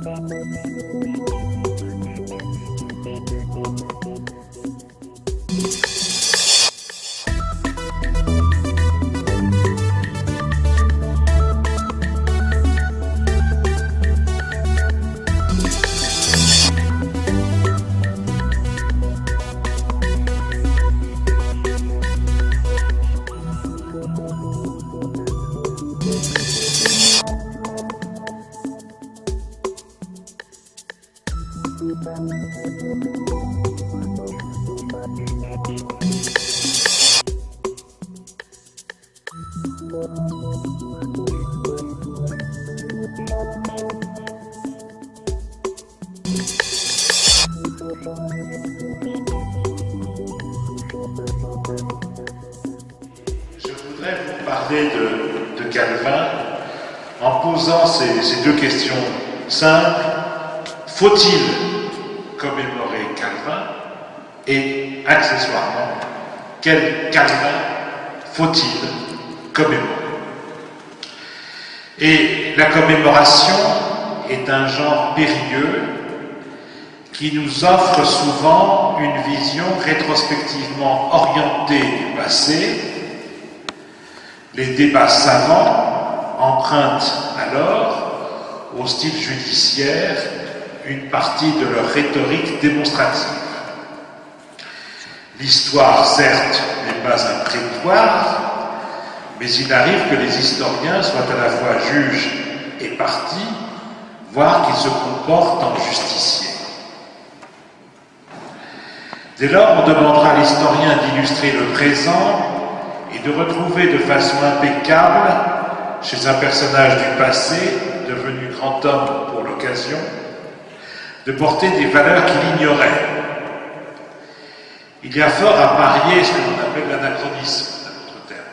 Je voudrais vous parler de Calvin en posant ces deux questions simples. Faut-il commémorer Calvin? Et accessoirement, quel Calvin faut-il commémorer? Et la commémoration est un genre périlleux qui nous offre souvent une vision rétrospectivement orientée du passé. Les débats savants empruntent alors au style judiciaire une partie de leur rhétorique démonstrative. L'histoire, certes, n'est pas un prétoire, mais il arrive que les historiens soient à la fois juges et partis, voire qu'ils se comportent en justiciers. Dès lors, on demandera à l'historien d'illustrer le présent et de retrouver de façon impeccable, chez un personnage du passé, devenu grand homme pour l'occasion, de porter des valeurs qu'il ignorait. Il y a fort à parier ce que l'on appelle l'anachronisme, à notre terme.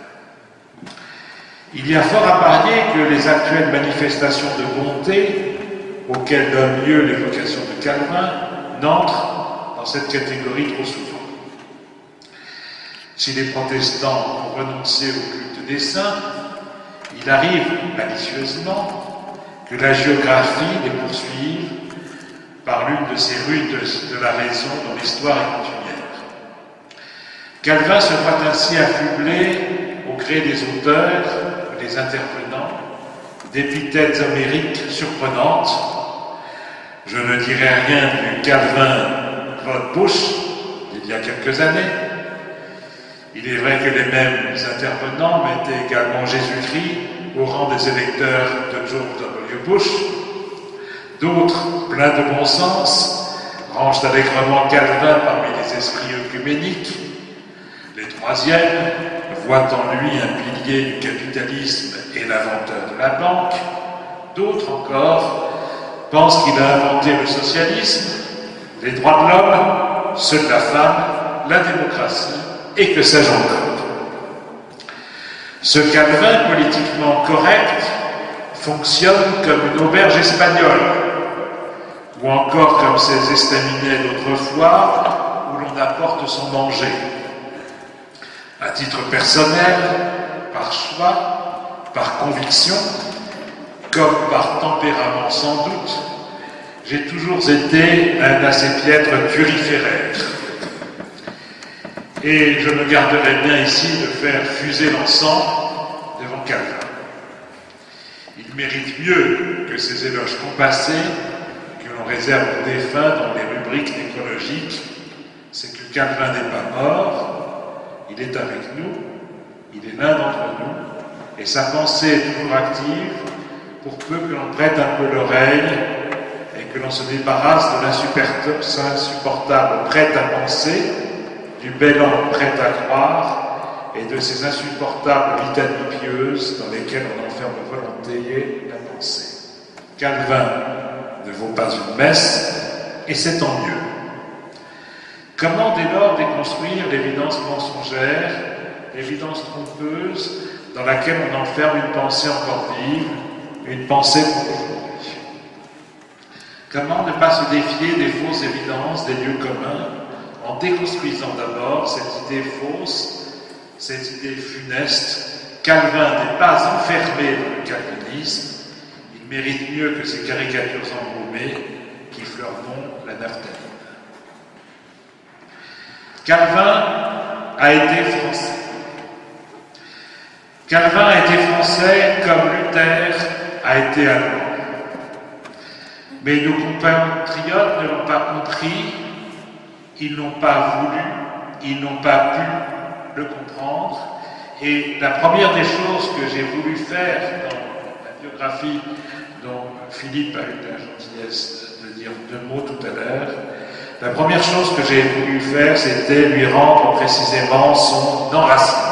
Il y a fort à parier que les actuelles manifestations de bonté, auxquelles donne lieu l'évocation de Calvin, n'entrent dans cette catégorie trop souvent. Si les protestants ont renoncé au culte des saints, il arrive malicieusement que la géographie les poursuive par l'une de ces rues de la raison dont l'histoire est coutumière. Calvin se voit ainsi affublé au gré des auteurs, des intervenants, d'épithètes homériques surprenantes. Je ne dirai rien du Calvin von Busch d'il y a quelques années. Il est vrai que les mêmes intervenants mettaient également Jésus-Christ au rang des électeurs de George W. Bush. D'autres, pleins de bon sens, rangent allègrement Calvin parmi les esprits œcuméniques. Les troisièmes voient en lui un pilier du capitalisme et l'inventeur de la banque. D'autres encore pensent qu'il a inventé le socialisme, les droits de l'homme, ceux de la femme, la démocratie, et que sais-je encore. Ce Calvin politiquement correct fonctionne comme une auberge espagnole, ou encore comme ces estaminets d'autrefois où l'on apporte son manger. À titre personnel, par choix, par conviction, comme par tempérament sans doute, j'ai toujours été un assez piètre turiféraire. Et je me garderai bien ici de faire fuser l'encens devant Calvin. Il mérite mieux que ces éloges compassés que l'on réserve aux défunts dans les rubriques nécrologiques. C'est que Calvin n'est pas mort, il est avec nous, il est l'un d'entre nous, et sa pensée est toujours active pour peu que l'on prête un peu l'oreille et que l'on se débarrasse de l'insupportable prêt à penser, du bel homme prêt à croire et de ces insupportables litanies pieuses dans lesquelles on enferme volontiers la pensée. Calvin ne vaut pas une messe, et c'est tant mieux. Comment dès lors déconstruire l'évidence mensongère, l'évidence trompeuse dans laquelle on enferme une pensée encore vive, une pensée pour aujourd'hui? Comment ne pas se défier des fausses évidences, des lieux communs, en déconstruisant d'abord cette idée fausse, cette idée funeste? Calvin n'est pas enfermé dans le calvinisme, il mérite mieux que ces caricatures embaumées qui fleurent la naphtaline. Calvin a été français. Calvin a été français comme Luther a été allemand. Mais nos compatriotes ne l'ont pas compris, ils n'ont pas voulu, ils n'ont pas pu le comprendre. Et la première des choses que j'ai voulu faire dans la biographie dont Philippe a eu la gentillesse de dire 2 mots tout à l'heure, la première chose que j'ai voulu faire, c'était lui rendre précisément son enracinement.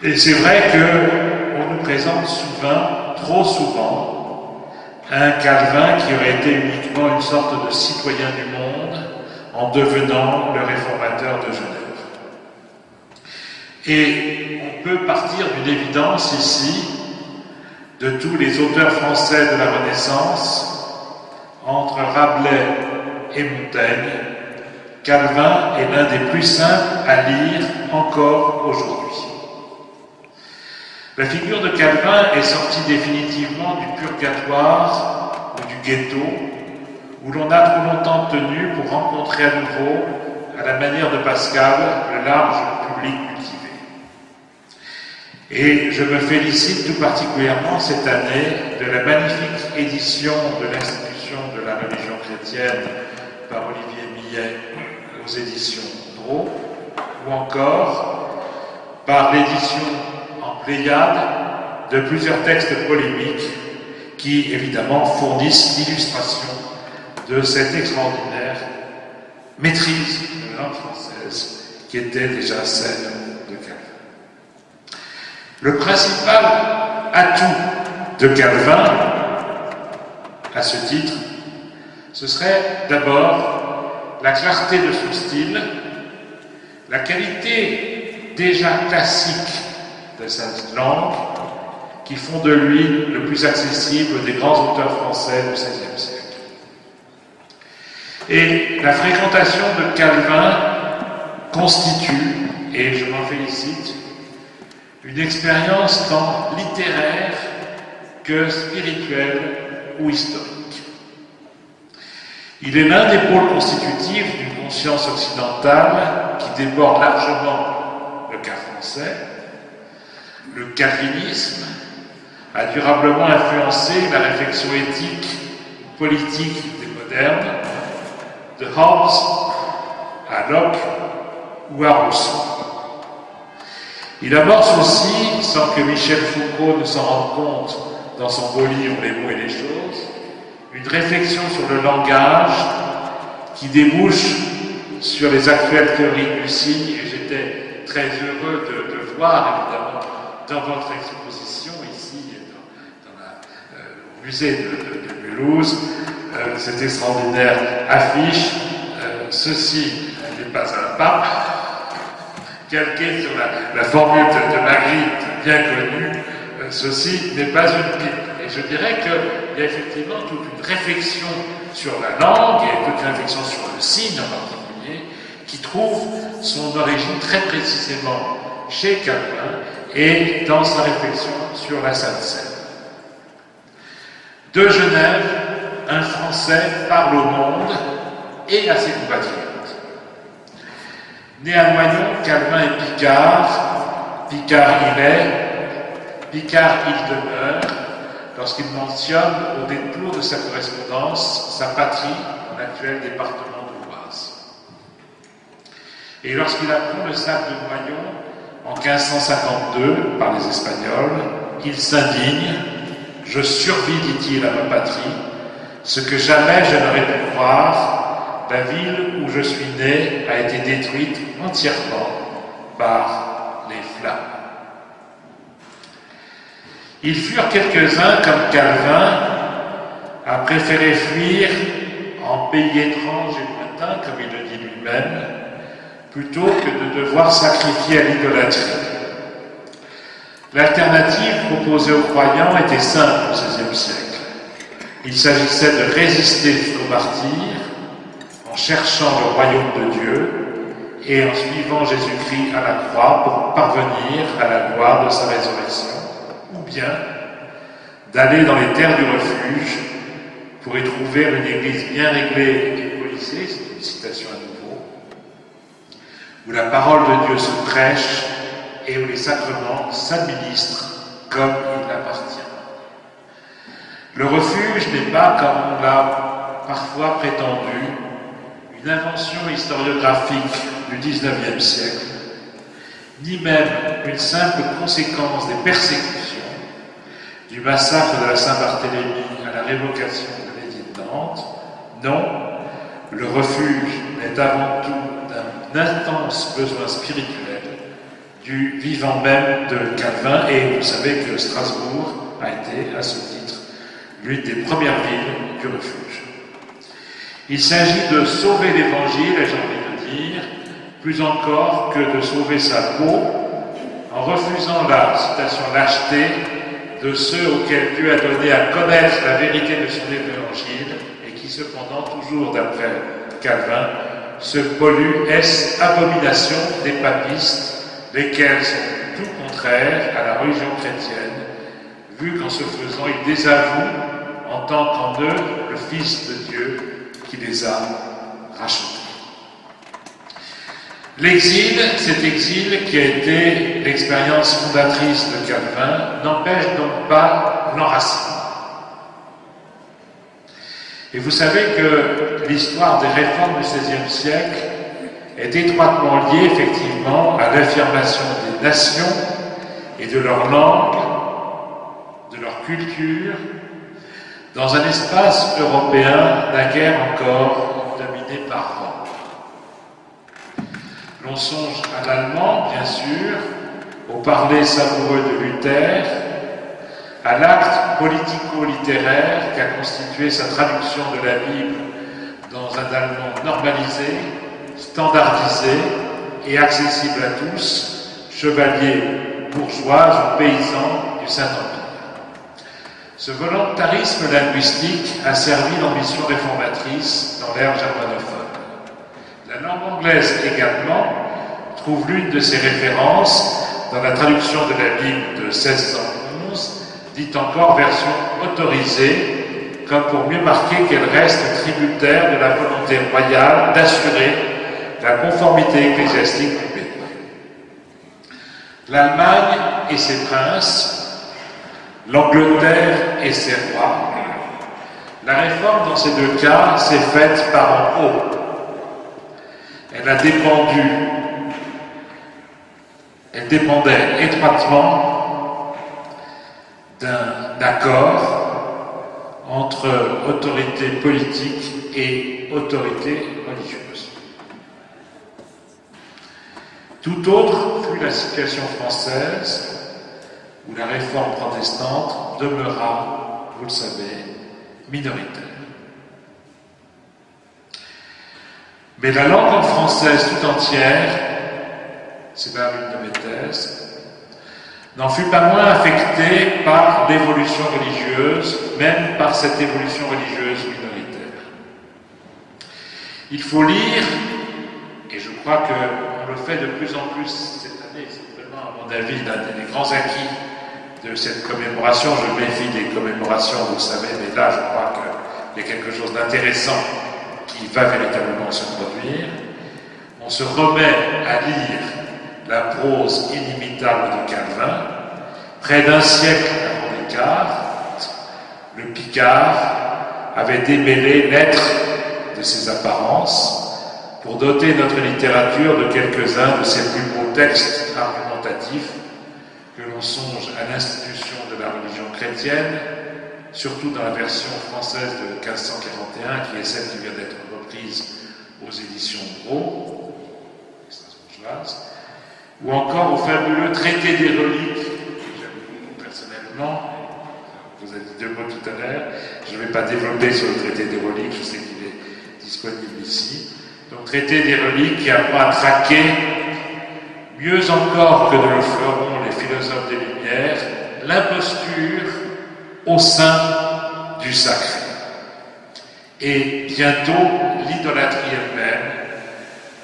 Et c'est vrai qu'on nous présente souvent, trop souvent, un Calvin qui aurait été uniquement une sorte de citoyen du monde en devenant le réformateur de Genève. Et on peut partir d'une évidence ici, de tous les auteurs français de la Renaissance, entre Rabelais et Montaigne, Calvin est l'un des plus simples à lire encore aujourd'hui. La figure de Calvin est sortie définitivement du purgatoire ou du ghetto, où l'on a trop longtemps tenu pour rencontrer à nouveau, à la manière de Pascal, le large public cultivé. Et je me félicite tout particulièrement cette année de la magnifique édition de l'Institution de la religion chrétienne par Olivier Millet aux éditions Drault, ou encore par l'édition en Pléiade de plusieurs textes polémiques qui, évidemment, fournissent l'illustration de cette extraordinaire maîtrise de la langue française qui était déjà celle de Calvin. Le principal atout de Calvin, à ce titre, ce serait d'abord la clarté de son style, la qualité déjà classique de sa langue, qui font de lui le plus accessible des grands auteurs français du XVIe siècle. Et la fréquentation de Calvin constitue, et je m'en félicite, une expérience tant littéraire que spirituelle ou historique. Il est l'un des pôles constitutifs d'une conscience occidentale qui déborde largement le cas français. Le calvinisme a durablement influencé la réflexion éthique, politique des modernes, de Hobbes à Locke ou à Rousseau. Il amorce aussi, sans que Michel Foucault ne s'en rende compte dans son beau livre Les mots et les choses, une réflexion sur le langage qui débouche sur les actuelles théories du signe, et j'étais très heureux de voir, évidemment, dans votre exposition ici, au musée de Mulhouse, cette extraordinaire affiche, ceci n'est pas un pape, calqué sur la formule de Magritte bien connue, ceci n'est pas une pipe. Et je dirais qu'il y a effectivement toute une réflexion sur la langue et toute une réflexion sur le signe en particulier qui trouve son origine très précisément chez Calvin et dans sa réflexion sur la Sainte Seine. De Genève, un Français parle au monde et à ses compatriotes. Né à Noyon, Calvin est Picard, Picard il est, Picard il demeure, lorsqu'il mentionne au détour de sa correspondance sa patrie dans l'actuel département de l'Oise. Et lorsqu'il apprend le sac de Noyon en 1552 par les Espagnols, il s'indigne. « Je survis, dit-il, à ma patrie, ce que jamais je n'aurais pu croire, la ville où je suis né a été détruite entièrement par les flammes. » Ils furent quelques-uns, comme Calvin, à préférer fuir en pays étrange et lointain, comme il le dit lui-même, plutôt que de devoir sacrifier à l'idolâtrie. L'alternative proposée aux croyants était simple au XVIe siècle. Il s'agissait de résister jusqu'au martyre en cherchant le royaume de Dieu et en suivant Jésus-Christ à la croix pour parvenir à la gloire de sa résurrection, ou bien d'aller dans les terres du refuge pour y trouver une église bien réglée et policée, c'est une citation à nouveau, où la parole de Dieu se prêche et où les sacrements s'administrent comme il appartient. Le refuge n'est pas, comme on l'a parfois prétendu, une invention historiographique du XIXe siècle, ni même une simple conséquence des persécutions, du massacre de la Saint-Barthélemy à la révocation de l'édit de Nantes. Non, le refuge est avant tout d'un intense besoin spirituel du vivant même de Calvin, et vous savez que Strasbourg a été, à ce titre, l'une des premières villes du refuge. Il s'agit de sauver l'Évangile, et j'ai envie de dire, plus encore que de sauver sa peau, en refusant la, citation, lâcheté de ceux auxquels Dieu a donné à connaître la vérité de son Évangile, et qui cependant, toujours d'après Calvin, se polluent, est abomination des papistes, lesquels sont tout contraires à la religion chrétienne, vu qu'en se faisant, ils désavouent en tant qu'en eux le Fils de Dieu qui les a rachetés. L'exil, cet exil qui a été l'expérience fondatrice de Calvin, n'empêche donc pas l'enracinement. Et vous savez que l'histoire des réformes du XVIe siècle est étroitement liée effectivement à l'affirmation des nations et de leur langue, de leur culture, dans un espace européen naguère encore dominé par Rome. L'on songe à l'allemand, bien sûr, au parler savoureux de Luther, à l'acte politico-littéraire qu'a constitué sa traduction de la Bible dans un allemand normalisé, standardisé et accessible à tous, chevaliers, bourgeois ou paysans du Saint-Empire. Ce volontarisme linguistique a servi l'ambition réformatrice dans l'ère germanophone. La langue anglaise également trouve l'une de ses références dans la traduction de la Bible de 1611, dite encore version autorisée, comme pour mieux marquer qu'elle reste tributaire de la volonté royale d'assurer la conformité ecclésiastique du pays. L'Allemagne et ses princes, l'Angleterre et ses rois, la réforme dans ces deux cas s'est faite par en haut. Elle dépendait étroitement d'un accord entre autorité politique et autorité religieuse. Tout autre fut la situation française, où la réforme protestante demeura, vous le savez, minoritaire. Mais la langue française tout entière, c'est là l'une de mes thèses, n'en fut pas moins affectée par l'évolution religieuse, même par cette évolution religieuse minoritaire. Il faut lire, et je crois qu'on le fait de plus en plus cette année, c'est vraiment, à mon avis, l'un des grands acquis de cette commémoration. Je méfie des commémorations, vous le savez, mais là, je crois qu'il y a quelque chose d'intéressant qui va véritablement se produire. On se remet à lire la prose inimitable de Calvin. Près d'un siècle avant Descartes, le Picard avait démêlé l'être de ses apparences pour doter notre littérature de quelques-uns de ses plus beaux textes argumentatifs, que l'on songe à l'institution de la religion chrétienne, surtout dans la version française de 1541, qui est celle qui vient d'être reprise aux éditions Gros, ou encore au fabuleux traité des reliques, que j'aime beaucoup personnellement. Vous avez dit deux mots tout à l'heure. Je ne vais pas développer sur le traité des reliques, je sais qu'il est disponible ici. Donc, traité des reliques qui apprend à traquer, mieux encore que ne le feront les philosophes des Lumières, l'imposture au sein du sacré. Et bientôt, l'idolâtrie elle-même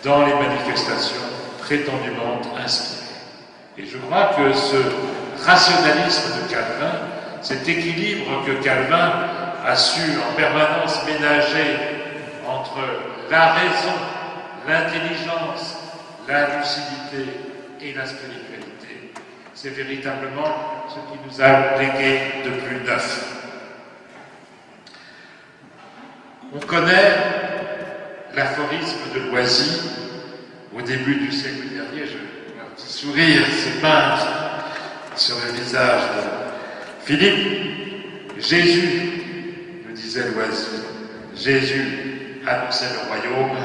dans les manifestations prétendument inspirées. Et je crois que ce rationalisme de Calvin cet équilibre que Calvin a su en permanence ménager entre la raison, l'intelligence, la lucidité et la spiritualité. C'est véritablement ce qui nous a légué de plus neuf. On connaît l'aphorisme de Loisy. Au début du siècle dernier, j'ai un petit sourire se peindre sur le visage de Philippe. Jésus, me disait Loisy, Jésus annonçait le royaume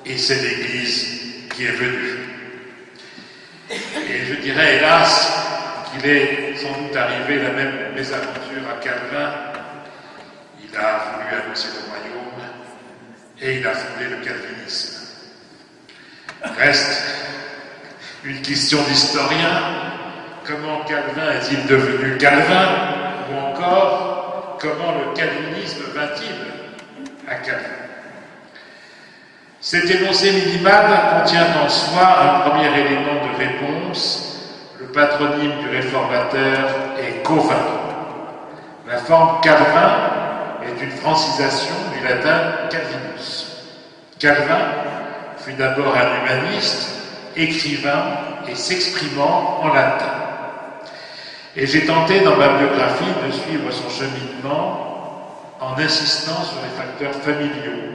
et c'est l'Église qui est venue. Et je dirais hélas qu'il est sans doute arrivé la même mésaventure à Calvin. Il a voulu annoncer le royaume et il a fondé le calvinisme. Reste une question d'historien. Comment Calvin est-il devenu Calvin? Ou encore, comment le calvinisme vint-il à Calvin? Cet énoncé minimal contient en soi un premier élément de réponse. Le patronyme du réformateur est Calvin. La forme Calvin est une francisation du latin Calvinus. Calvin fut d'abord un humaniste, écrivain et s'exprimant en latin. Et j'ai tenté dans ma biographie de suivre son cheminement en insistant sur les facteurs familiaux.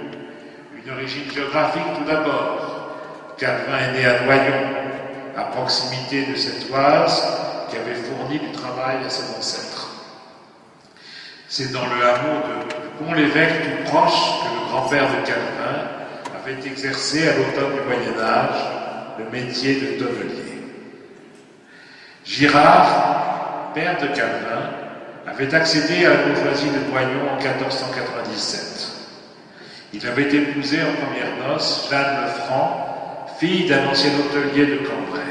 Une origine géographique tout d'abord. Calvin est né à Noyon, à proximité de cette Oise qui avait fourni du travail à ses ancêtres. C'est dans le hameau de Pont-l'Évêque tout proche que le grand-père de Calvin avait exercé à l'automne du Moyen-Âge le métier de tonnelier. Girard, père de Calvin, avait accédé à la bourgeoisie de Noyon en 1497. Il avait épousé en premières noces Jeanne Lefranc, fille d'un ancien hôtelier de Cambrai.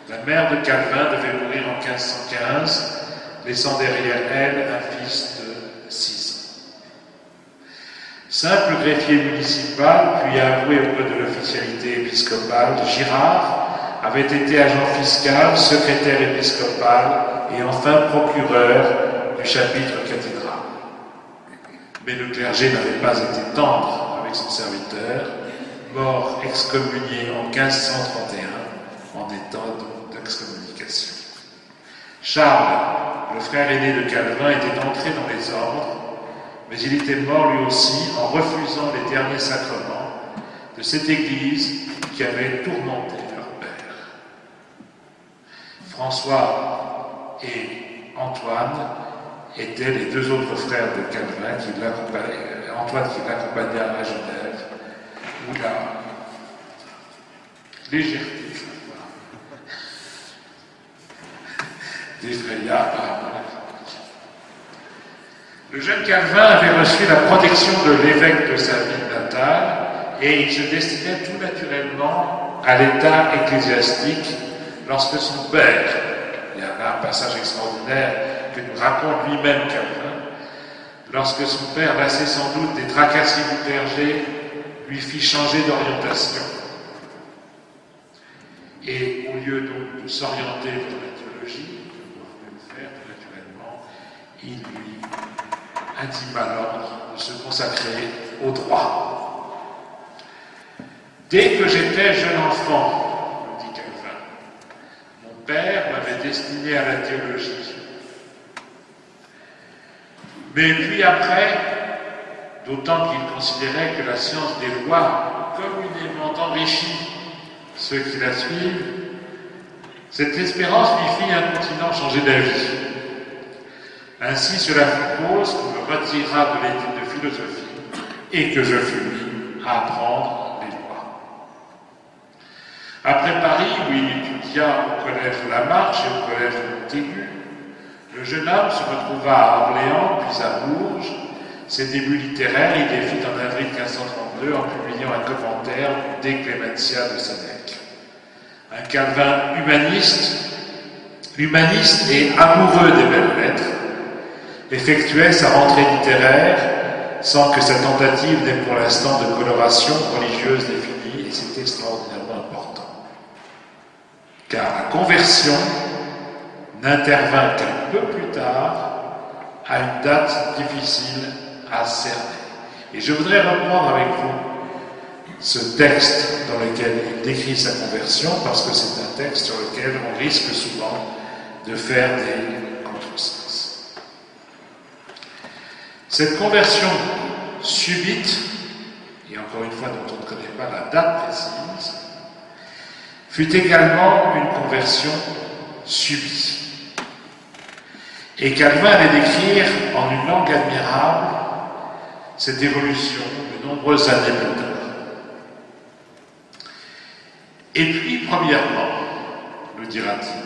La mère de Calvin devait mourir en 1515, laissant derrière elle un fils de 6 ans. Simple greffier municipal, puis avoué auprès de l'officialité épiscopale, Girard avait été agent fiscal, secrétaire épiscopal et enfin procureur du chapitre cathédral. Mais le clergé n'avait pas été tendre avec son serviteur, mort excommunié en 1531 en état d'excommunication. Charles, le frère aîné de Calvin, était entré dans les ordres, mais il était mort lui aussi en refusant les derniers sacrements de cette Église qui avait tourmenté leur père. François et Antoine étaient les deux autres frères de Calvin qui l'accompagnaient, Antoine qui l'accompagnait à Genève, où la légèreté d'effraya apparemment. Le jeune Calvin avait reçu la protection de l'évêque de sa ville natale et il se destinait tout naturellement à l'état ecclésiastique lorsque son père, il y a là un passage extraordinaire que nous raconte lui-même Calvin, lorsque son père, lassé sans doute des tracasseries du clergé, lui fit changer d'orientation. Et au lieu donc de s'orienter vers la théologie, comme on pouvait le faire tout naturellement, il lui intima l'ordre de se consacrer au droit. Dès que j'étais jeune enfant, me dit Calvin, mon père m'avait destiné à la théologie. Mais puis après, d'autant qu'il considérait que la science des lois communément enrichit ceux qui la suivent, cette espérance lui fit incontinent changer d'avis. Ainsi, cela fut cause qu'on me retira de l'étude de philosophie et que je fus mis à apprendre les lois. Après Paris, où il étudia au collège de la Marche et au collège de Montaigu, le jeune homme se retrouva à Orléans, puis à Bourges. Ses débuts littéraires, il les fit en avril 1532 en publiant un commentaire De Clementia de Sénèque. Un Calvin humaniste et amoureux des belles lettres, effectuait sa rentrée littéraire sans que sa tentative n'ait pour l'instant de coloration religieuse définie, et c'est extraordinairement important. Car la conversion n'intervint qu'un peu plus tard, à une date difficile à cerner. Et je voudrais reprendre avec vous ce texte dans lequel il décrit sa conversion, parce que c'est un texte sur lequel on risque souvent de faire des contresens. Cette conversion subite, et encore une fois dont on ne connaît pas la date précise, fut également une conversion subie. Et Calvin allait décrire en une langue admirable cette évolution de nombreuses années plus tard. Et puis, premièrement, nous dira-t-il,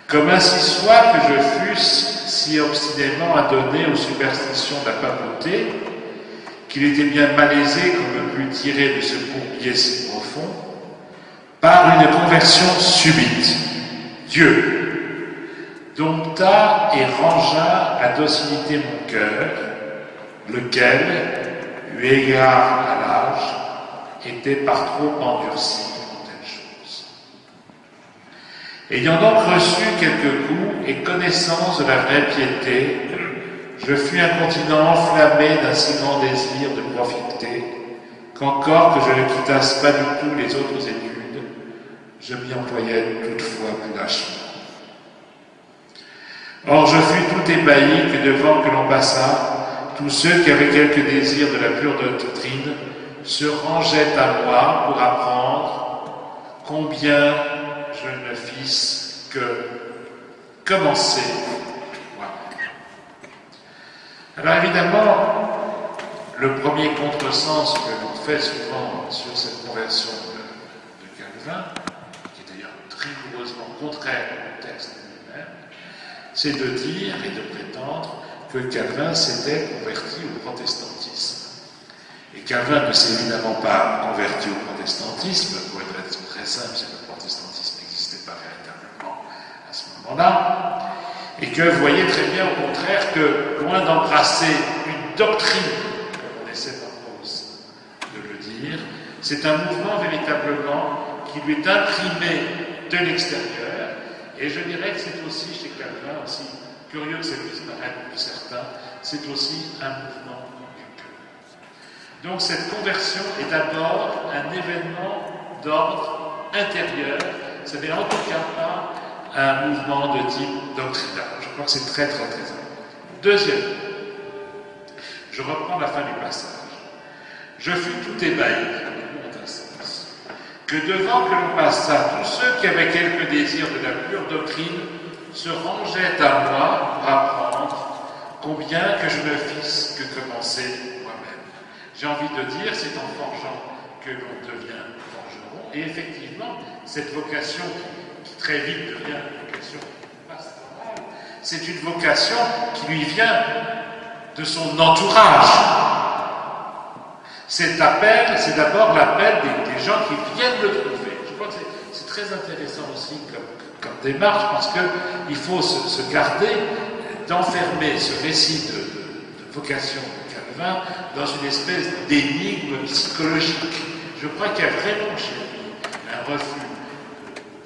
comme ainsi soit que je fusse si obstinément adonné aux superstitions de la papauté, qu'il était bien malaisé qu'on me pût tirer de ce bourbier si profond, par une conversion subite, Dieu dompta et rangea à docilité mon cœur, lequel, eu égard à l'âge, était par trop endurci pour telle chose. Ayant donc reçu quelques coups et connaissance de la vraie piété, je fus incontinent enflammé d'un si grand désir de profiter, qu'encore que je ne quittasse pas du tout les autres études, je m'y employais toutefois plus lâchement. Or, je fus tout ébahi que devant que l'on passât, tous ceux qui avaient quelque désir de la pure doctrine se rangeaient à moi pour apprendre combien je ne fisse que commencer moi-même. Alors évidemment, le premier contresens que l'on fait souvent sur cette conversion de Calvin, qui est d'ailleurs rigoureusement contraire au texte lui-même, c'est de dire et de prétendre que Calvin s'était converti au protestantisme. Et Calvin ne s'est évidemment pas converti au protestantisme, pour être très simple, c'est que le protestantisme n'existait pas véritablement à ce moment-là, et que vous voyez très bien au contraire que, loin d'embrasser une doctrine, comme on essaie parfois de le dire, c'est un mouvement véritablement qui lui est imprimé de l'extérieur, et je dirais que c'est aussi chez Calvin, aussi curieux que ça puisse paraître pour certains, c'est aussi un mouvement du cœur. Donc cette conversion est d'abord un événement d'ordre intérieur, ce n'est en tout cas pas un mouvement de type doctrinal. Je crois que c'est très très très important. Deuxième, je reprends la fin du passage. Je fus tout ébahi, que devant que l'on passât, tous ceux qui avaient quelque désir de la pure doctrine se rangeaient à moi pour apprendre combien que je ne fisse que commencer moi-même. J'ai envie de dire, c'est en forgeant que l'on devient forgeron, et effectivement, cette vocation qui très vite devient une vocation pastorale, c'est une vocation qui lui vient de son entourage. Cet appel, c'est d'abord l'appel des gens qui viennent le trouver. Je crois que c'est très intéressant aussi comme démarche, parce qu'il faut se garder d'enfermer ce récit de vocation de Calvin dans une espèce d'énigme psychologique. Je crois qu'il y a vraiment chez lui un refus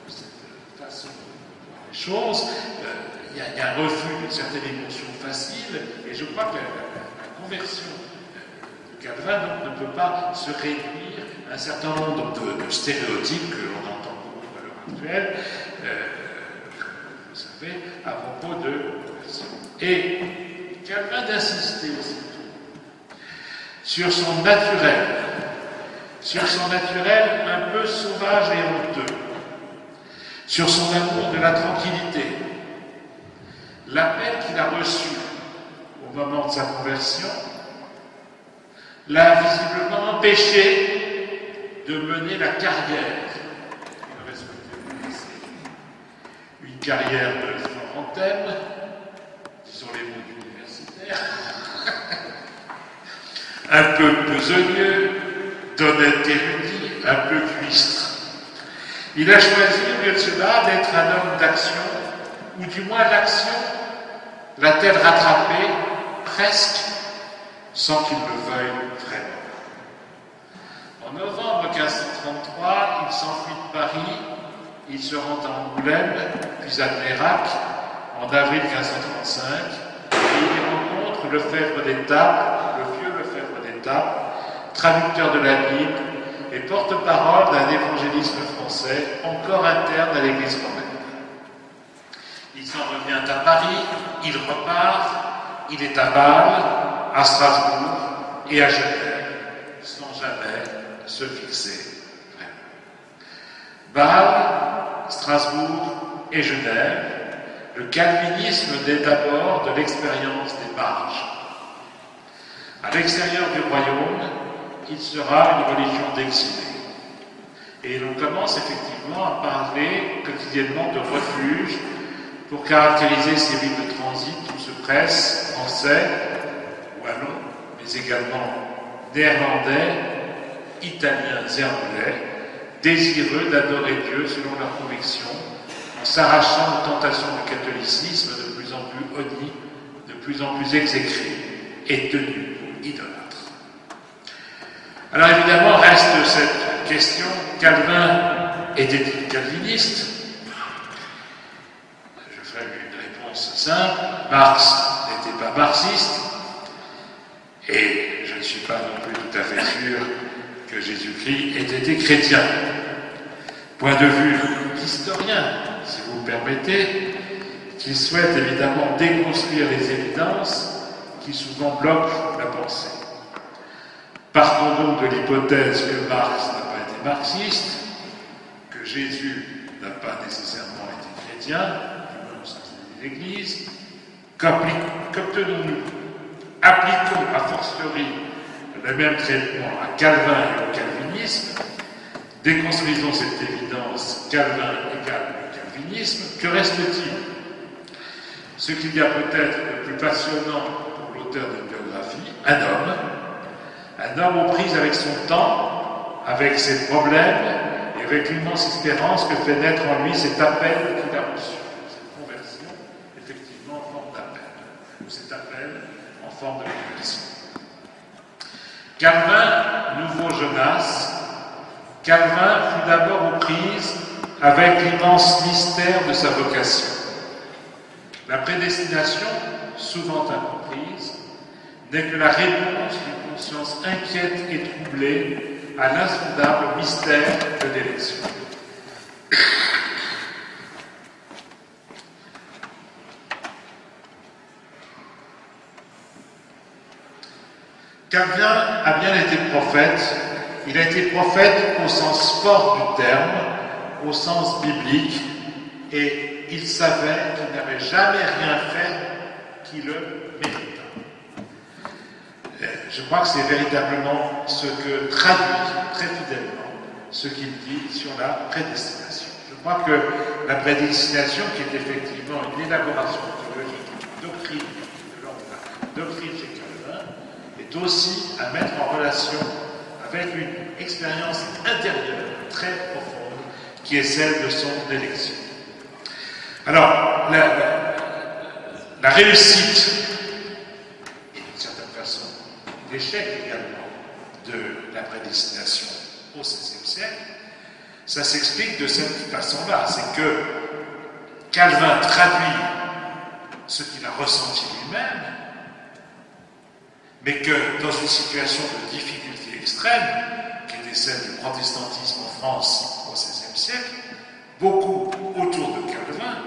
de cette façon de voir les choses. Il y a un refus d'une certaine émotion facile, et je crois que la conversion Calvin ne peut pas se réduire à un certain nombre de stéréotypes que l'on entend beaucoup à l'heure actuelle, vous savez, à propos de conversion. Et Calvin d'insister aussi sur son naturel un peu sauvage et honteux, sur son amour de la tranquillité, l'appel qu'il a reçu au moment de sa conversion l'a visiblement empêché de mener la carrière qu'il aurait souhaité mener. Une carrière de Florentine, disons les mots d'universitaire, un peu besogneux, d'honnête érudit, un peu cuistre. Il a choisi, au lieu de cela, d'être un homme d'action, ou du moins l'action l'a-t-elle rattrapé presque sans qu'il le veuille vraiment. En novembre 1533, il s'enfuit de Paris il se rend à Angoulême, puis à Nérac, en avril 1535, et il y rencontre Lefebvre d'Étaples, le vieux Lefebvre d'Étaples, traducteur de la Bible et porte-parole d'un évangélisme français encore interne à l'Église romaine. Il s'en revient à Paris, il repart, il est à Bâle, à Strasbourg et à Genève, sans jamais se fixer vraiment. Bâle, Strasbourg et Genève, le calvinisme naît d'abord de l'expérience des marges. À l'extérieur du royaume, il sera une religion d'exilés. Et l'on commence effectivement à parler quotidiennement de refuge pour caractériser ces villes de transit où se pressent français, wallons, mais également néerlandais, italiens et anglais, désireux d'adorer Dieu selon leur conviction, en s'arrachant aux tentations du catholicisme de plus en plus honni, de plus en plus exécré et tenu pour idolâtre. Alors évidemment, reste cette question, Calvin était-il calviniste? Je ferai une réponse simple, Marx n'était pas marxiste, et je ne suis pas non plus tout à fait sûr que Jésus-Christ ait été chrétien. Point de vue historien, si vous me permettez, qui souhaite évidemment déconstruire les évidences qui souvent bloquent la pensée. Partons donc de l'hypothèse que Marx n'a pas été marxiste, que Jésus n'a pas nécessairement été chrétien, du moins au sens de l'Église. Qu'obtenons-nous? Appliquons a fortiori le même traitement à Calvin et au calvinisme. Déconstruisons cette évidence, Calvin égale le calvinisme. Que reste-t-il? Ce qu'il y a peut-être de plus passionnant pour l'auteur d'une biographie, un homme aux prises avec son temps, avec ses problèmes, et avec l'immense espérance que fait naître en lui cet appel qu'il a reçu, cette conversion, effectivement en forme d'appel, ou cet appel en forme de conversion. Calvin, nouveau Jonas, Calvin fut d'abord aux prises avec l'immense mystère de sa vocation. La prédestination, souvent incomprise, n'est que la réponse d'une conscience inquiète et troublée à l'insondable mystère de l'élection. Calvin a bien été prophète. Il a été prophète au sens fort du terme, au sens biblique, et il savait qu'il n'avait jamais rien fait qui le méritât. Je crois que c'est véritablement ce que traduit très fidèlement ce qu'il dit sur la prédestination. Je crois que la prédestination, qui est effectivement une élaboration théologique, une doctrine de l'ordre de la doctrine chez Calvin, est aussi à mettre en relation avec une expérience intérieure très profonde qui est celle de son élection. Alors, la réussite, et d'une certaine façon, l'échec également de la prédestination au XVIe siècle, ça s'explique de cette façon-là. C'est que Calvin traduit ce qu'il a ressenti lui-même, mais que dans une situation de difficulté extrême, qui était celle du protestantisme en France au XVIe siècle, beaucoup autour de Calvin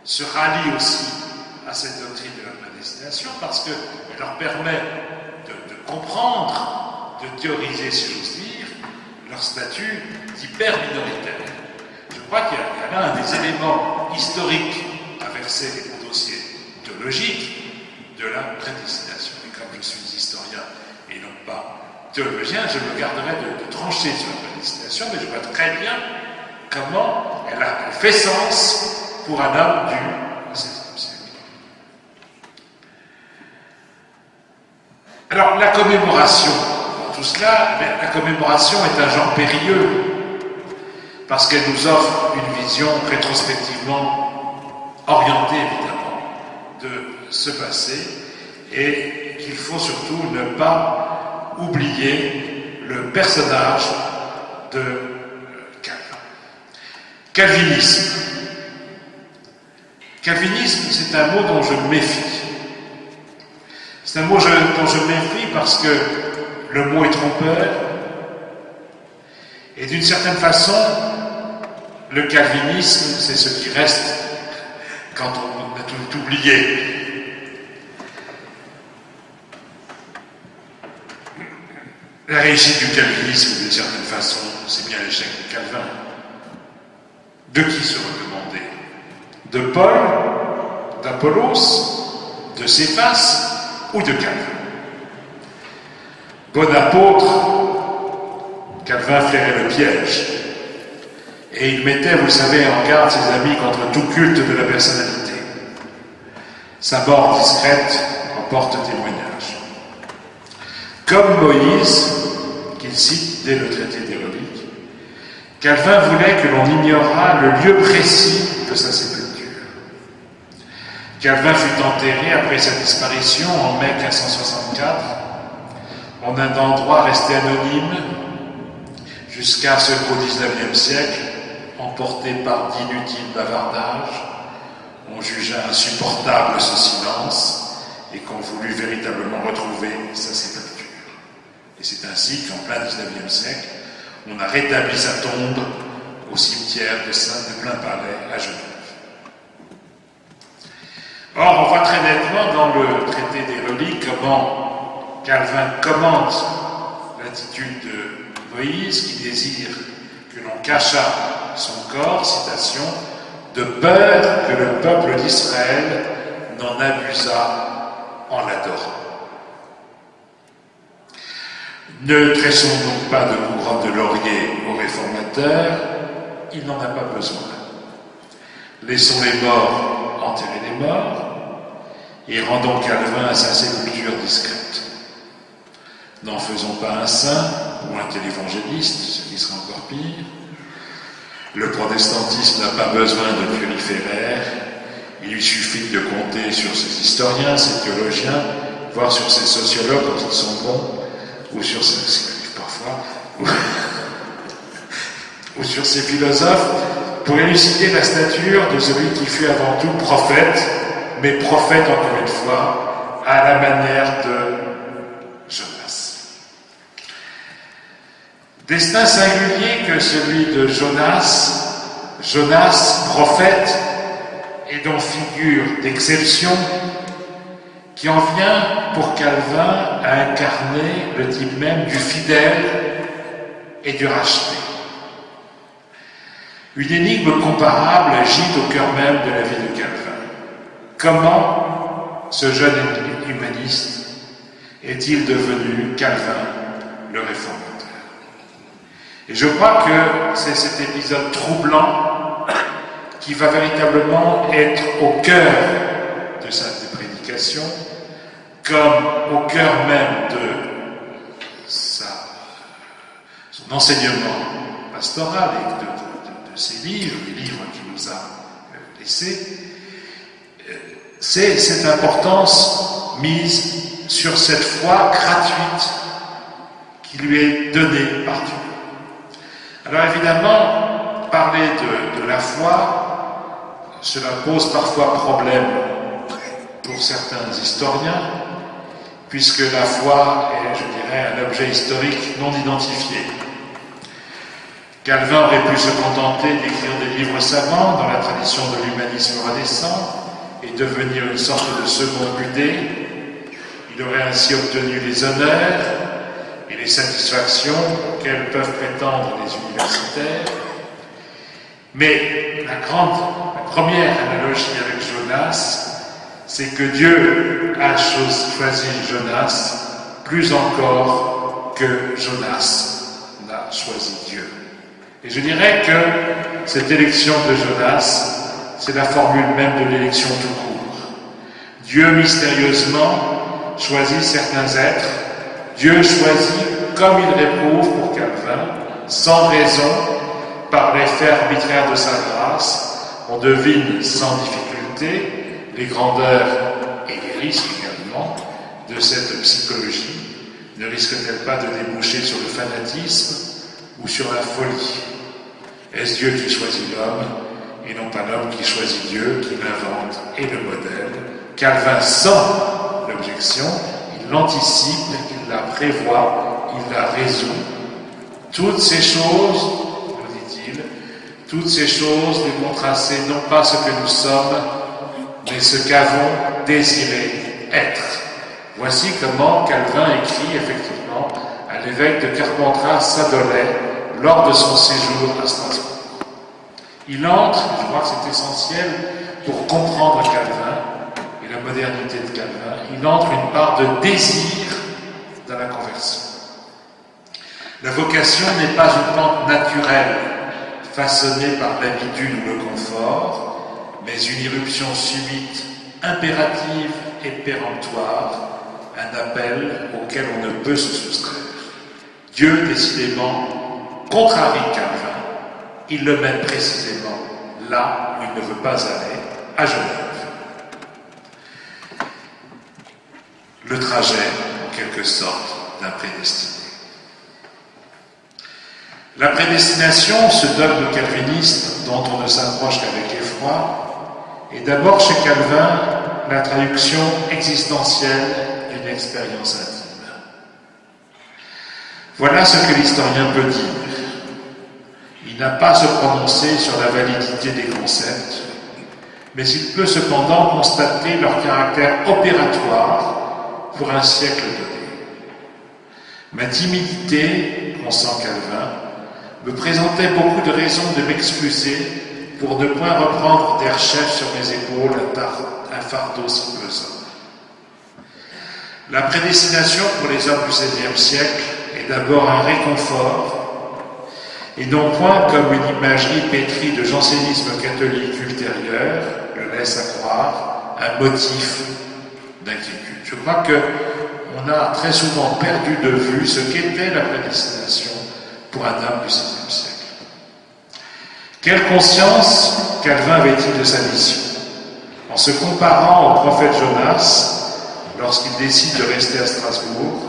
se rallient aussi à cette doctrine de la prédestination parce qu'elle leur permet de comprendre, de théoriser, si j'ose dire, leur statut d'hyper-minoritaire. Je crois qu'il y a là un des éléments historiques à verser au dossier théologique de la prédestination. Et comme je suis historien et non pas théologien, je me garderai de trancher sur la prédestination, mais je vois très bien comment elle a fait sens pour un homme du XVIe siècle. Alors, la commémoration, dans tout cela, la commémoration est un genre périlleux, parce qu'elle nous offre une vision rétrospectivement orientée, évidemment, de ce passé, et qu'il faut surtout ne pas oublier le personnage de Calvin. Calvinisme. Calvinisme, c'est un mot dont je me méfie. C'est un mot dont je me méfie parce que le mot est trompeur. Et d'une certaine façon, le calvinisme, c'est ce qui reste quand on a tout oublié. La réussite du calvinisme, d'une certaine façon, c'est bien l'échec de Calvin. De qui se recommander? De Paul, d'Apollos, de Céphas ou de Calvin? Bon apôtre, Calvin flairait le piège. Et il mettait, vous le savez, en garde ses amis contre tout culte de la personnalité. Sa mort discrète en porte témoignage. Comme Moïse, qu'il cite dès le traité des reliques, Calvin voulait que l'on ignorât le lieu précis de sa sépulture. Calvin fut enterré après sa disparition en mai 1564 en un endroit resté anonyme jusqu'à ce qu'au XIXe siècle, emporté par d'inutiles bavardages, on jugea insupportable ce silence et qu'on voulut véritablement retrouver sa sépulture. Et c'est ainsi qu'en plein XIXe siècle, on a rétabli sa tombe au cimetière de Plain-Palais à Genève. Or, on voit très nettement dans le traité des reliques comment Calvin commente l'attitude de Moïse qui désire que l'on cachât son corps, citation, de peur que le peuple d'Israël n'en abusât en l'adorant. Ne tressons donc pas de couronne de laurier aux réformateurs, il n'en a pas besoin. Laissons les morts enterrer les morts et rendons Calvin à sa sépulture discrète. N'en faisons pas un saint ou un télévangéliste, ce qui sera encore pire. Le protestantisme n'a pas besoin de turiféraires, il lui suffit de compter sur ses historiens, ses théologiens, voire sur ses sociologues quand ils sont bons, ou sur ou sur ces philosophes, pour élucider la stature de celui qui fut avant tout prophète, mais prophète encore une fois, à la manière de Jonas. Destin singulier que celui de Jonas, prophète, et dont figure d'exception, qui en vient pour Calvin à incarner le type même du fidèle et du racheté. Une énigme comparable agit au cœur même de la vie de Calvin. Comment ce jeune humaniste est-il devenu Calvin, le réformateur? Et je crois que c'est cet épisode troublant qui va véritablement être au cœur de sa prédication, comme au cœur même de son enseignement pastoral et de ses livres, les livres qu'il nous a laissés, c'est cette importance mise sur cette foi gratuite qui lui est donnée par Dieu. Alors évidemment, parler de la foi, cela pose parfois problème pour certains historiens, puisque la foi est, je dirais, un objet historique non identifié. Calvin aurait pu se contenter d'écrire des livres savants dans la tradition de l'humanisme renaissant et devenir une sorte de second Budé. Il aurait ainsi obtenu les honneurs et les satisfactions auxquelles peuvent prétendre les universitaires. Mais la première analogie avec Jonas, c'est que Dieu a choisi Jonas plus encore que Jonas n'a choisi Dieu. Et je dirais que cette élection de Jonas, c'est la formule même de l'élection tout court. Dieu mystérieusement choisit certains êtres, Dieu choisit comme il réprouve pour Calvin, sans raison, par l'effet arbitraire de sa grâce. On devine sans difficulté les grandeurs et les risques également de cette psychologie. Ne risque-t-elle pas de déboucher sur le fanatisme ou sur la folie? Est-ce Dieu qui choisit l'homme et non pas l'homme qui choisit Dieu, qui l'invente et le modèle? Calvin sent l'objection, il l'anticipe, il la prévoit, il la résout. Toutes ces choses, nous dit-il, toutes ces choses nous vont tracer non pas ce que nous sommes, mais ce qu'avons désiré être. Voici comment Calvin écrit effectivement à l'évêque de Carpentras-Sadolet lors de son séjour à Strasbourg. Il entre, je crois que c'est essentiel pour comprendre Calvin et la modernité de Calvin, il entre une part de désir dans la conversion. La vocation n'est pas une pente naturelle façonnée par l'habitude ou le confort, mais une irruption subite, impérative et péremptoire, un appel auquel on ne peut se soustraire. Dieu, décidément, contrarie Calvin. Il le mène précisément là où il ne veut pas aller, à Genève. Le trajet, en quelque sorte, d'un prédestiné. La prédestination, ce dogme calviniste dont on ne s'approche qu'avec effroi, est d'abord chez Calvin la traduction existentielle d'une expérience intime. Voilà ce que l'historien peut dire. Il n'a pas à se prononcer sur la validité des concepts, mais il peut cependant constater leur caractère opératoire pour un siècle donné. Ma timidité, consent Calvin, me présentait beaucoup de raisons de m'excuser pour ne point reprendre des recherches sur mes épaules un fardeau si pesant. La prédestination pour les hommes du XVIe siècle est d'abord un réconfort, et non point comme une imagerie pétrie de jansénisme catholique ultérieur le laisse à croire, un motif d'inquiétude. Je crois qu'on a très souvent perdu de vue ce qu'était la prédestination pour un homme du XVIe siècle. Quelle conscience Calvin avait-il de sa mission? En se comparant au prophète Jonas, lorsqu'il décide de rester à Strasbourg,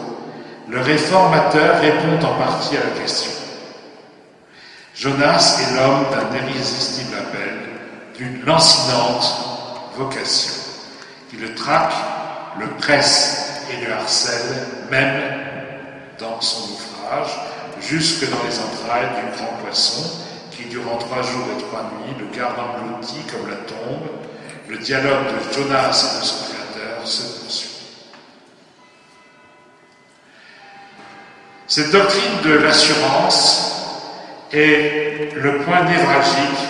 le réformateur répond en partie à la question. Jonas est l'homme d'un irrésistible appel, d'une lancinante vocation, qui le traque, le presse et le harcèle, même dans son ouvrage, jusque dans les entrailles du grand poisson, qui, durant 3 jours et 3 nuits, le garde englouti comme la tombe. Le dialogue de Jonas et de son Créateur se poursuit. Cette doctrine de l'assurance est le point névralgique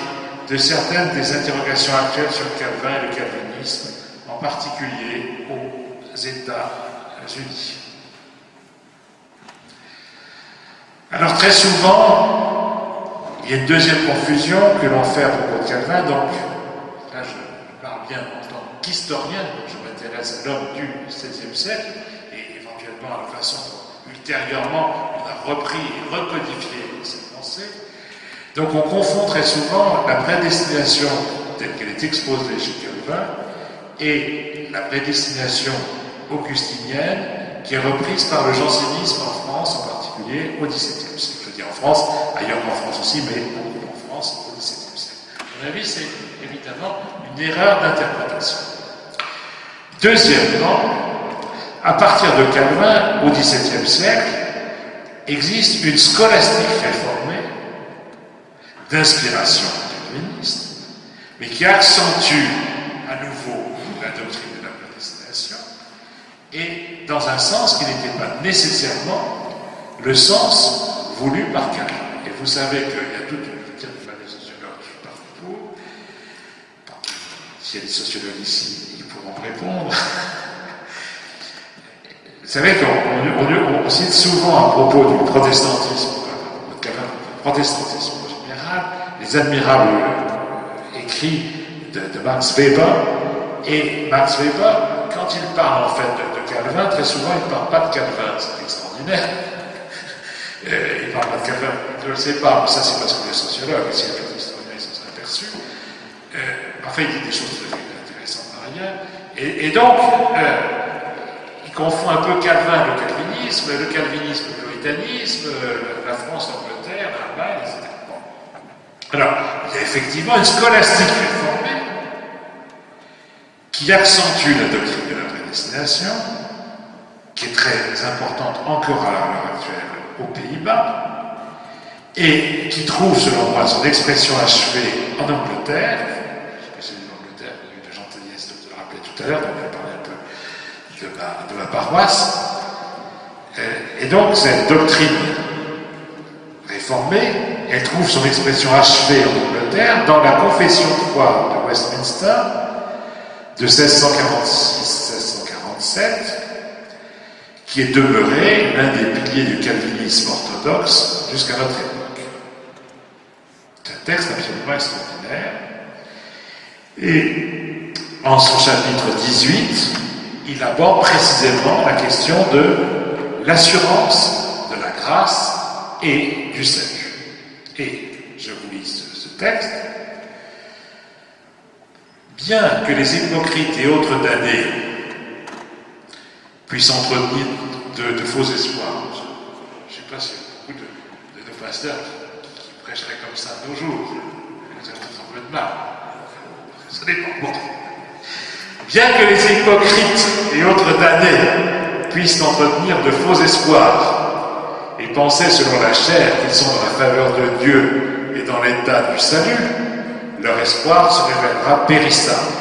de certaines des interrogations actuelles sur Calvin et le calvinisme, en particulier aux États-Unis. Alors très souvent, il y a une deuxième confusion que l'on fait à propos de Calvin, donc là je parle bien en tant qu'historien, donc je m'intéresse à l'homme du XVIe siècle, et éventuellement à la façon dont ultérieurement on a repris et recodifié cette pensée. Donc on confond très souvent la prédestination telle qu'elle est exposée chez Calvin et la prédestination augustinienne qui est reprise par le jansénisme en France, en particulier au XVIIe siècle. Je dis en France, ailleurs qu'en France aussi, mais beaucoup en France au XVIIe siècle. À mon avis, c'est évidemment une erreur d'interprétation. Deuxièmement, à partir de Calvin, au XVIIe siècle, existe une scolastique réformée d'inspiration calviniste, mais qui accentue à nouveau la doctrine de la prédestination, et dans un sens qui n'était pas nécessairement le sens voulu par Calvin. Et vous savez qu'il y a toute une des sociologues partout. S'il y a des sociologues ici, ils pourront répondre. Vous savez qu'on cite souvent à propos du protestantisme, protestantisme en général, les admirables écrits de Max Weber. Et Max Weber, quand il parle en fait de Calvin, très souvent il ne parle pas de Calvin, c'est extraordinaire. Il ne parle pas de Calvin, je ne le sais pas, mais ça c'est parce que les sociologues, s'il y a des historiens, ils s'en sont aperçus. Enfin, il dit des choses tout à fait intéressantes par ailleurs. Et donc, il confond un peu Calvin le calvinisme, le puritanisme, la France, l'Angleterre, l'Allemagne, etc. Alors, il y a effectivement une scolastique réformée qui accentue la doctrine de la prédestination, qui est très importante encore à l'heure actuelle aux Pays-Bas, et qui trouve, selon moi, son expression achevée en Angleterre. Je sais que c'est l'Angleterre, j'ai eu de gentillesse de le rappeler tout à l'heure, donc je vais parler un peu de ma paroisse. Et donc, cette doctrine réformée, elle trouve son expression achevée en Angleterre dans la Confession de foi de Westminster de 1646-1647, qui est demeuré l'un des piliers du calvinisme orthodoxe jusqu'à notre époque. C'est un texte absolument extraordinaire. Et en son chapitre 18, il aborde précisément la question de l'assurance de la grâce et du salut. Et je vous lis ce texte. Bien que les hypocrites et autres damnés puissent entretenir de faux espoirs, je ne sais pas s'il y a beaucoup de pasteurs qui prêcheraient comme ça de nos jours. Vous avez peut-être un peu de mal. Ça dépend. Bon. Bien que les hypocrites et autres damnés puissent entretenir de faux espoirs et penser selon la chair qu'ils sont dans la faveur de Dieu et dans l'état du salut, leur espoir se révélera périssable.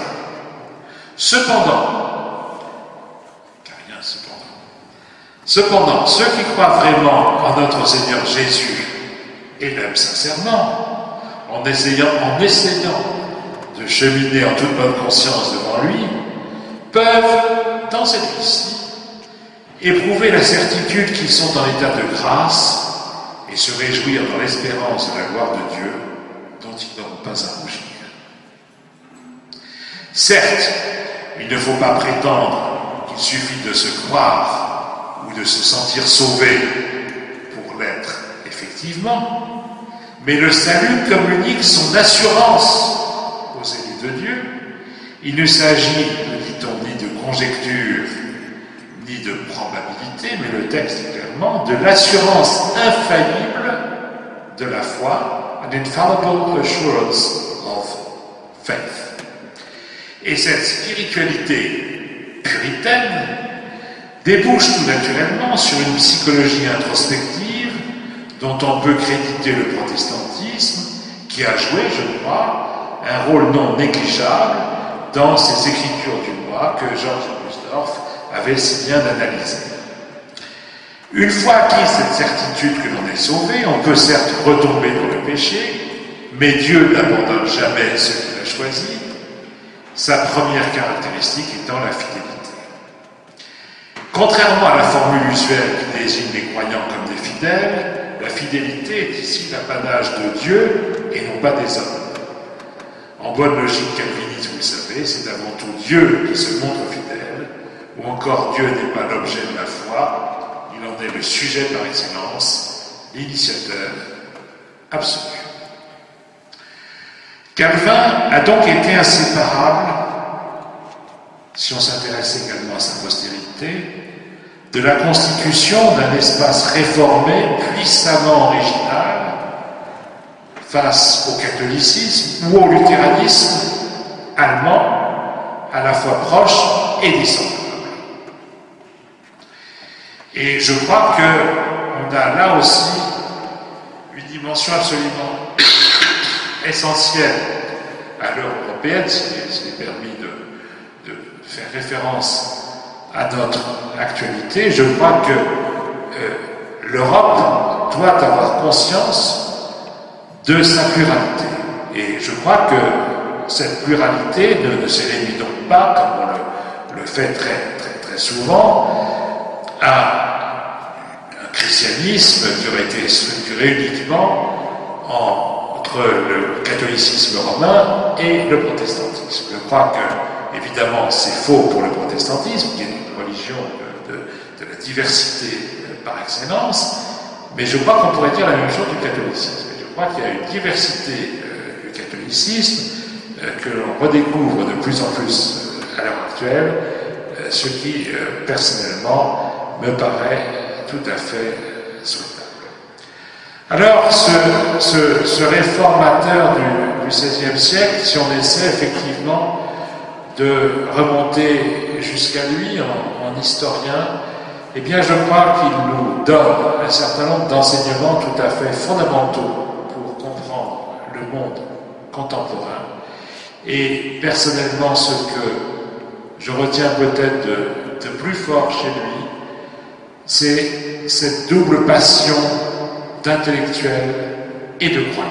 Cependant, ceux qui croient vraiment en notre Seigneur Jésus et l'aiment sincèrement, en essayant de cheminer en toute bonne conscience devant lui, peuvent, dans cette vie-ci, éprouver la certitude qu'ils sont en état de grâce et se réjouir dans l'espérance de la gloire de Dieu dont ils n'auront pas à rougir. Certes, il ne faut pas prétendre qu'il suffit de se croire ou de se sentir sauvé pour l'être effectivement, mais le salut communique son assurance aux élus de Dieu. Il ne s'agit, dit-on, ni de conjecture, ni de probabilité, mais le texte est clairement de l'assurance infaillible de la foi, an infallible assurance of faith. Et cette spiritualité puritaine débouche tout naturellement sur une psychologie introspective dont on peut créditer le protestantisme, qui a joué, je crois, un rôle non négligeable dans ces écritures du moi que Georges Busdorf avait si bien analysé. Une fois acquise cette certitude que l'on est sauvé, on peut certes retomber dans le péché, mais Dieu n'abandonne jamais ceux qu'il a choisis, sa première caractéristique étant la fidélité. Contrairement à la formule usuelle qui désigne les croyants comme des fidèles, la fidélité est ici l'apanage de Dieu et non pas des hommes. En bonne logique calviniste, vous le savez, c'est avant tout Dieu qui se montre fidèle, ou encore Dieu n'est pas l'objet de la foi, il en est le sujet par excellence, l'initiateur absolu. Calvin a donc été inséparable, si on s'intéresse également à sa postérité, de la constitution d'un espace réformé, puissamment original, face au catholicisme ou au luthéranisme allemand, à la fois proche et dissemblable. Et je crois qu'on a là aussi une dimension absolument essentielle à l'heure européenne, s'il est permis de faire référence à notre actualité. Je crois que l'Europe doit avoir conscience de sa pluralité. Et je crois que cette pluralité ne se réduit donc pas, comme on le fait très souvent, à un christianisme qui aurait été structuré uniquement entre le catholicisme romain et le protestantisme. Je crois que, évidemment, c'est faux pour le protestantisme, qui est une religion de la diversité par excellence, mais je crois qu'on pourrait dire la même chose du catholicisme. Je crois qu'il y a une diversité du catholicisme que l'on redécouvre de plus en plus à l'heure actuelle, ce qui, personnellement, me paraît tout à fait souhaitable. Alors, ce réformateur du XVIe siècle, si on essaie effectivement de remonter jusqu'à lui en historien, eh bien, je crois qu'il nous donne un certain nombre d'enseignements tout à fait fondamentaux pour comprendre le monde contemporain. Et personnellement, ce que je retiens peut-être de plus fort chez lui, c'est cette double passion d'intellectuel et de croyant.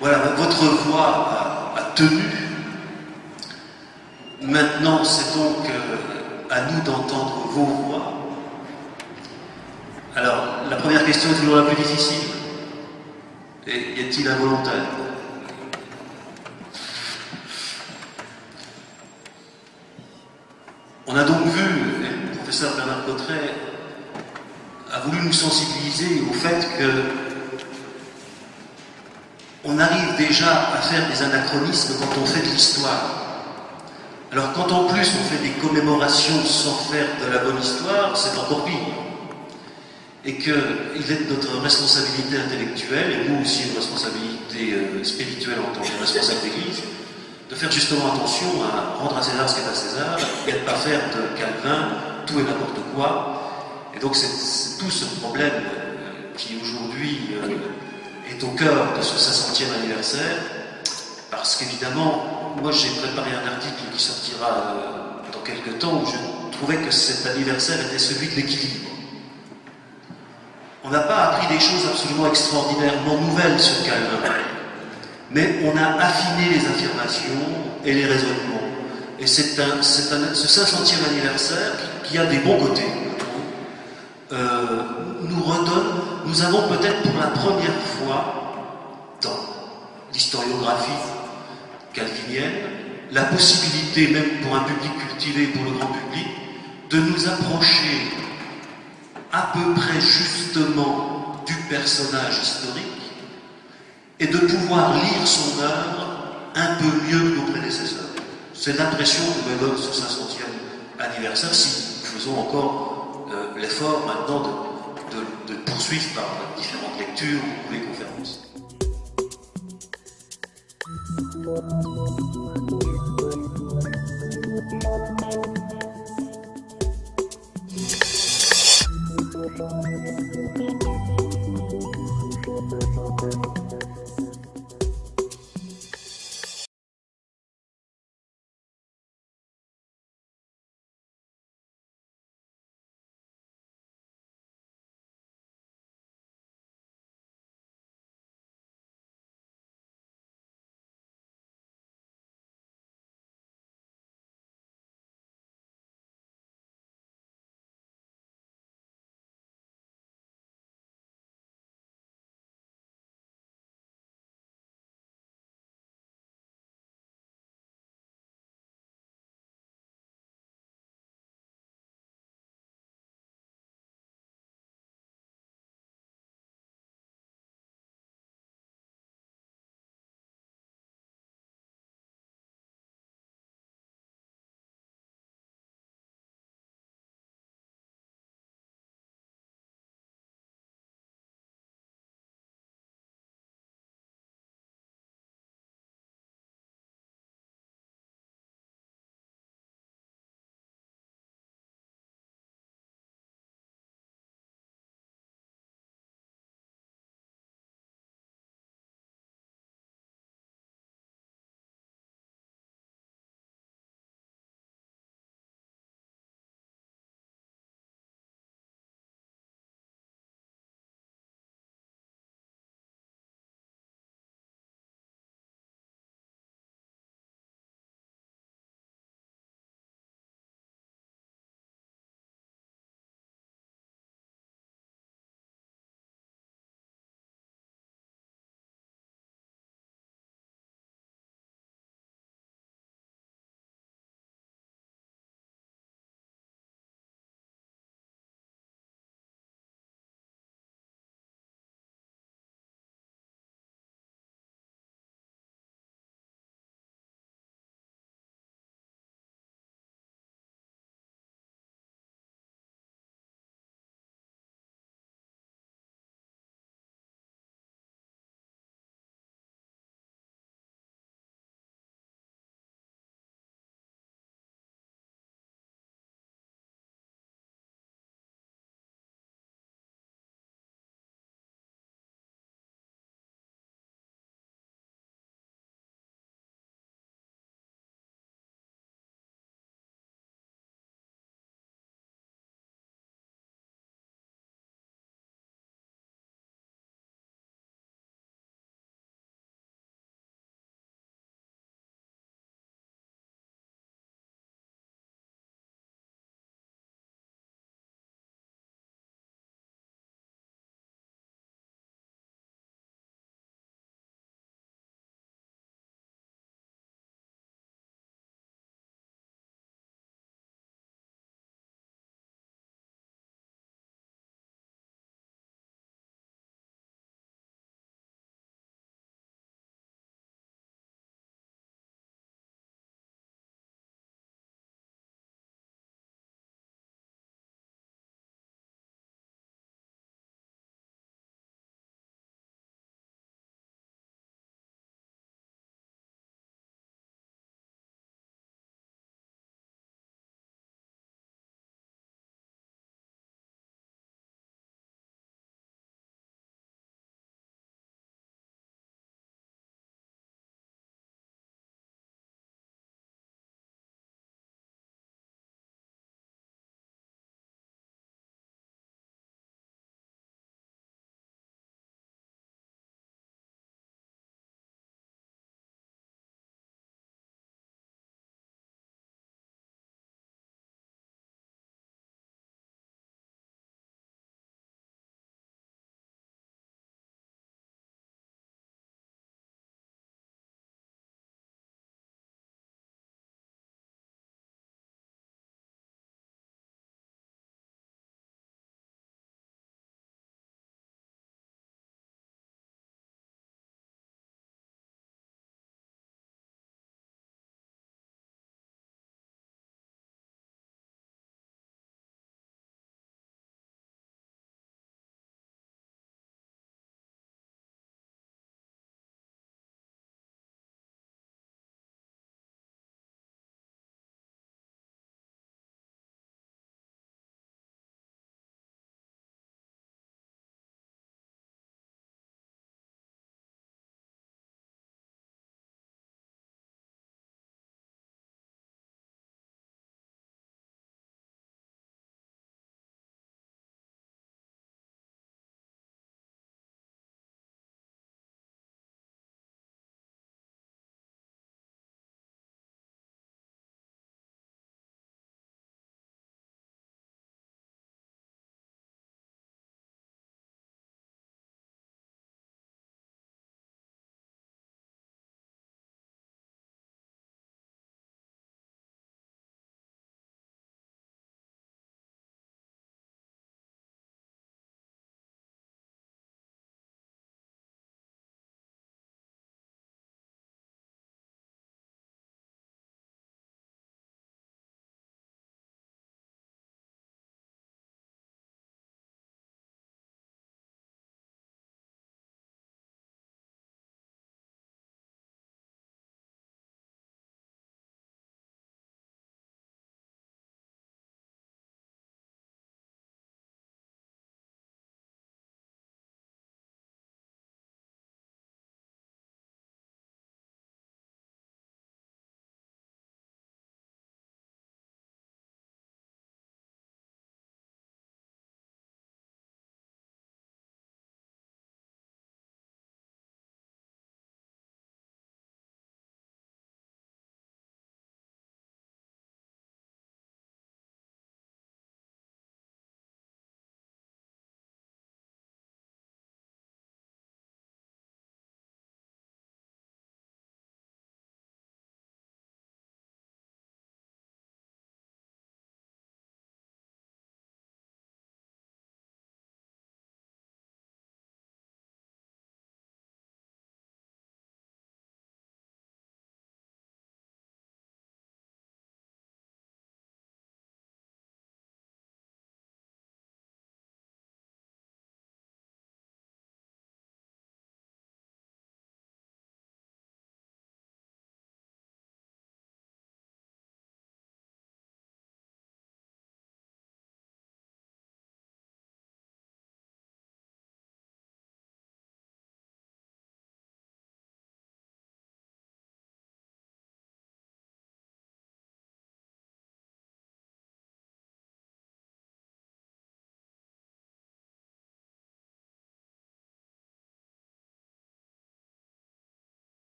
Voilà, votre voix a tenu. Maintenant, c'est donc à nous d'entendre vos voix. Alors, la première question est toujours la plus difficile. Et y a-t-il un volontaire? On a donc vu, et le professeur Bernard Cotret a voulu nous sensibiliser au fait que on arrive déjà à faire des anachronismes quand on fait de l'histoire. Alors quand en plus on fait des commémorations sans faire de la bonne histoire, c'est encore pire. Et qu'il est de notre responsabilité intellectuelle, et nous aussi une responsabilité spirituelle en tant que responsable d'Église, de faire justement attention à rendre à César ce qui est à César, et à ne pas faire de Calvin tout et n'importe quoi. Et donc c'est tout ce problème qui aujourd'hui est au cœur de ce 500e anniversaire, parce qu'évidemment, moi j'ai préparé un article qui sortira dans quelques temps où je trouvais que cet anniversaire était celui de l'équilibre. On n'a pas appris des choses absolument extraordinairement nouvelles sur Calvin, mais on a affiné les affirmations et les raisonnements. Et ce 500e anniversaire, qui a des bons côtés, nous redonne, nous avons peut-être pour la première fois dans l'historiographie calvinienne, la possibilité, même pour un public cultivé, pour le grand public, de nous approcher à peu près justement du personnage historique et de pouvoir lire son œuvre un peu mieux que nos prédécesseurs. C'est l'impression que me donne ce 500e anniversaire, si nous faisons encore l'effort maintenant de poursuivre par différentes lectures ou les conférences.